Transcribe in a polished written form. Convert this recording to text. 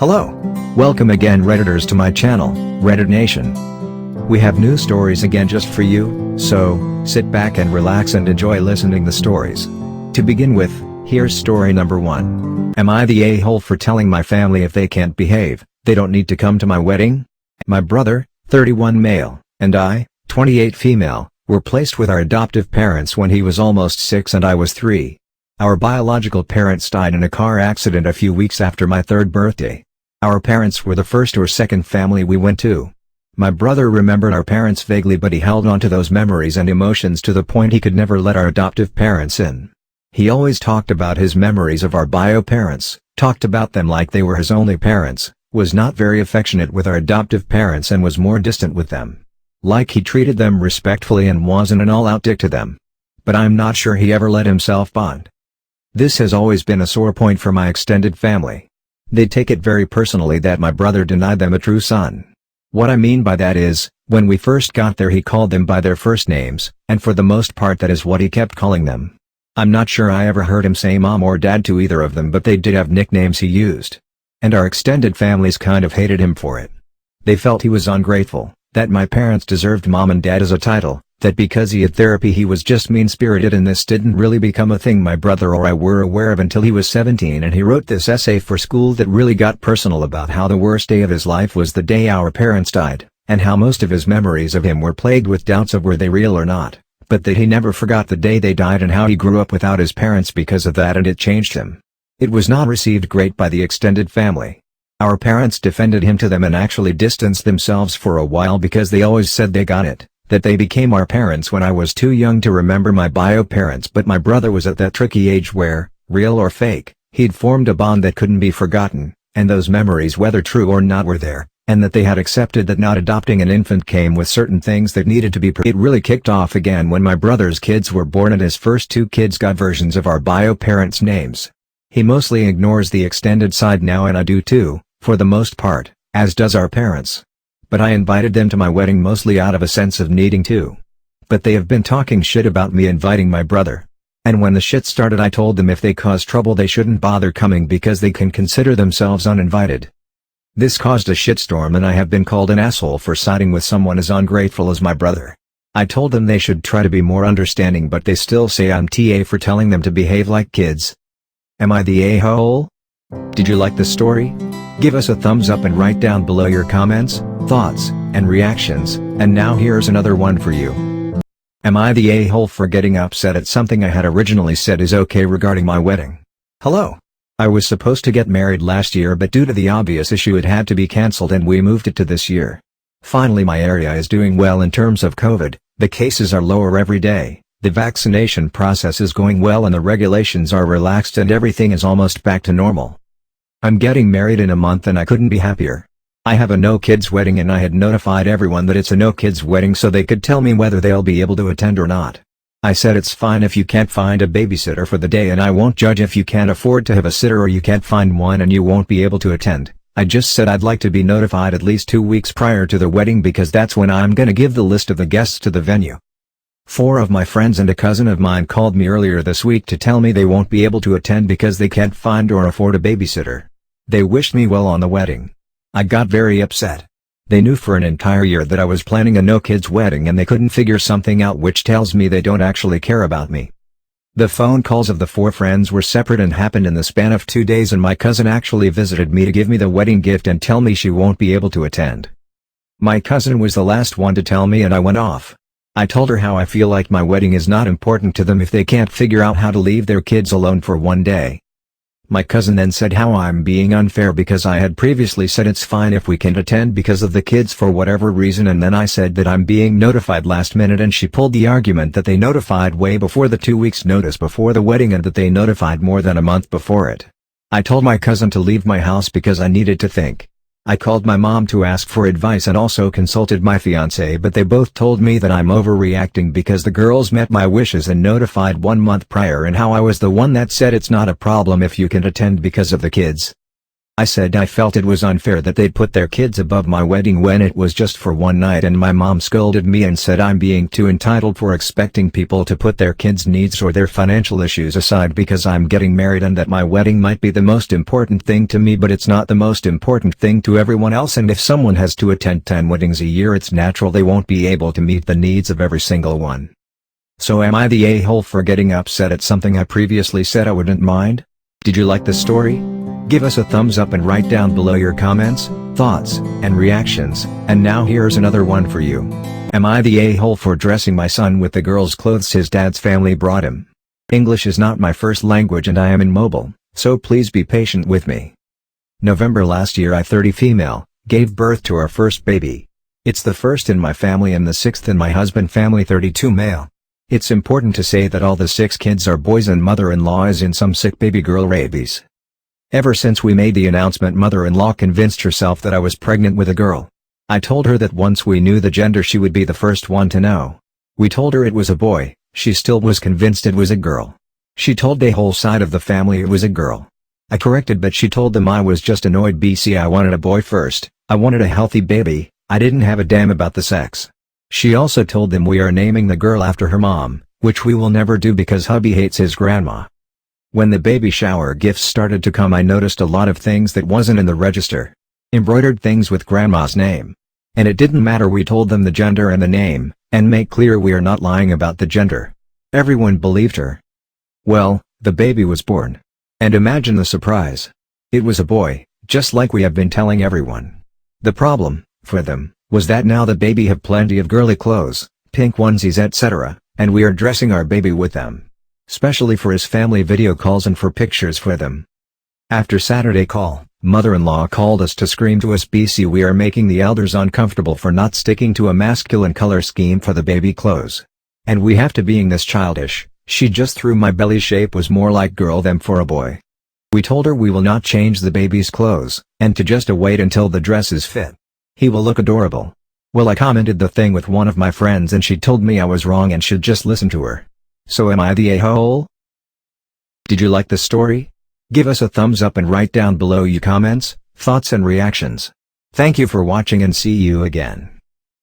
Hello! Welcome again Redditors to my channel, Reddit Nation. We have new stories again just for you, so, sit back and relax and enjoy listening the stories. To begin with, here's story number 1. Am I the a-hole for telling my family if they can't behave, they don't need to come to my wedding? My brother, 31 male, and I, 28 female, were placed with our adoptive parents when he was almost 6 and I was 3. Our biological parents died in a car accident a few weeks after my 3rd birthday. Our parents were the first or second family we went to. My brother remembered our parents vaguely, but he held on to those memories and emotions to the point he could never let our adoptive parents in. He always talked about his memories of our bio parents, talked about them like they were his only parents, was not very affectionate with our adoptive parents and was more distant with them. Like he treated them respectfully and wasn't an all-out dick to them. But I'm not sure he ever let himself bond. This has always been a sore point for my extended family. They take it very personally that my brother denied them a true son. What I mean by that is, when we first got there he called them by their first names, and for the most part that is what he kept calling them. I'm not sure I ever heard him say mom or dad to either of them, but they did have nicknames he used. And our extended families kind of hated him for it. They felt he was ungrateful, that my parents deserved mom and dad as a title, that because he had therapy he was just mean-spirited, and this didn't really become a thing my brother or I were aware of until he was 17 and he wrote this essay for school that really got personal about how the worst day of his life was the day our parents died, and how most of his memories of him were plagued with doubts of were they real or not, but that he never forgot the day they died and how he grew up without his parents because of that, and it changed him. It was not received great by the extended family. Our parents defended him to them and actually distanced themselves for a while because they always said they got it, that they became our parents when I was too young to remember my bio parents, but my brother was at that tricky age where, real or fake, he'd formed a bond that couldn't be forgotten, and those memories whether true or not were there, and that they had accepted that not adopting an infant came with certain things that needed to be It really kicked off again when my brother's kids were born and his first 2 kids got versions of our bio parents' names. He mostly ignores the extended side now, and I do too, for the most part, as does our parents. But I invited them to my wedding mostly out of a sense of needing to. But they have been talking shit about me inviting my brother. And when the shit started I told them if they cause trouble they shouldn't bother coming because they can consider themselves uninvited. This caused a shitstorm and I have been called an asshole for siding with someone as ungrateful as my brother. I told them they should try to be more understanding, but they still say I'm TA for telling them to behave like kids. Am I the a-hole? Did you like the story? Give us a thumbs up and write down below your comments, thoughts, and reactions, and now here's another one for you. Am I the a-hole for getting upset at something I had originally said is okay regarding my wedding? Hello. I was supposed to get married last year, but due to the obvious issue it had to be cancelled and we moved it to this year. Finally my area is doing well in terms of COVID, the cases are lower every day, the vaccination process is going well and the regulations are relaxed and everything is almost back to normal. I'm getting married in a month and I couldn't be happier. I have a no-kids wedding and I had notified everyone that it's a no-kids wedding so they could tell me whether they'll be able to attend or not. I said it's fine if you can't find a babysitter for the day and I won't judge if you can't afford to have a sitter or you can't find one and you won't be able to attend. I just said I'd like to be notified at least 2 weeks prior to the wedding because that's when I'm gonna give the list of the guests to the venue. 4 of my friends and a cousin of mine called me earlier this week to tell me they won't be able to attend because they can't find or afford a babysitter. They wished me well on the wedding. I got very upset. They knew for an entire year that I was planning a no-kids wedding and they couldn't figure something out, which tells me they don't actually care about me. The phone calls of the 4 friends were separate and happened in the span of 2 days, and my cousin actually visited me to give me the wedding gift and tell me she won't be able to attend. My cousin was the last one to tell me and I went off. I told her how I feel like my wedding is not important to them if they can't figure out how to leave their kids alone for 1 day. My cousin then said how I'm being unfair because I had previously said it's fine if we can't attend because of the kids for whatever reason, and then I said that I'm being notified last minute, and she pulled the argument that they notified way before the 2 weeks notice before the wedding and that they notified more than a month before it. I told my cousin to leave my house because I needed to think. I called my mom to ask for advice and also consulted my fiancé, but they both told me that I'm overreacting because the girls met my wishes and notified 1 month prior, and how I was the one that said it's not a problem if you can attend because of the kids. I said I felt it was unfair that they'd put their kids above my wedding when it was just for one night, and my mom scolded me and said I'm being too entitled for expecting people to put their kids' needs or their financial issues aside because I'm getting married, and that my wedding might be the most important thing to me but it's not the most important thing to everyone else, and if someone has to attend 10 weddings a year it's natural they won't be able to meet the needs of every single one. So am I the a-hole for getting upset at something I previously said I wouldn't mind? Did you like the story? Give us a thumbs up and write down below your comments, thoughts, and reactions. And now here's another one for you. Am I the a-hole for dressing my son with the girl's clothes his dad's family brought him? English is not my first language and I am immobile, so please be patient with me. November last year I, 30 female, gave birth to our first baby. It's the first in my family and the sixth in my husband family, 32 male. It's important to say that all the 6 kids are boys and mother-in-law is in some sick baby girl rabies. Ever since we made the announcement, mother-in-law convinced herself that I was pregnant with a girl. I told her that once we knew the gender she would be the first one to know. We told her it was a boy, she still was convinced it was a girl. She told the whole side of the family it was a girl. I corrected, but she told them I was just annoyed. I wanted a boy first, I wanted a healthy baby, I didn't have a damn about the sex. She also told them we are naming the girl after her mom, which we will never do because hubby hates his grandma. When the baby shower gifts started to come I noticed a lot of things that wasn't in the register. Embroidered things with grandma's name. And it didn't matter, we told them the gender and the name, and make clear we are not lying about the gender. Everyone believed her. Well, the baby was born. And imagine the surprise. It was a boy, just like we have been telling everyone. The problem, for them, was that now the baby have plenty of girly clothes, pink onesies etc., and we are dressing our baby with them. Especially for his family video calls and for pictures for them. After Saturday call, mother-in-law called us to scream to us, we are making the elders uncomfortable for not sticking to a masculine color scheme for the baby clothes. And we have to being this childish, she just threw my belly shape was more like girl than for a boy. We told her we will not change the baby's clothes, and to just wait until the dresses fit. He will look adorable. Well, I commented the thing with one of my friends and she told me I was wrong and should just listen to her. So am I the a-hole? Did you like the story? Give us a thumbs up and write down below your comments, thoughts and reactions. Thank you for watching and see you again.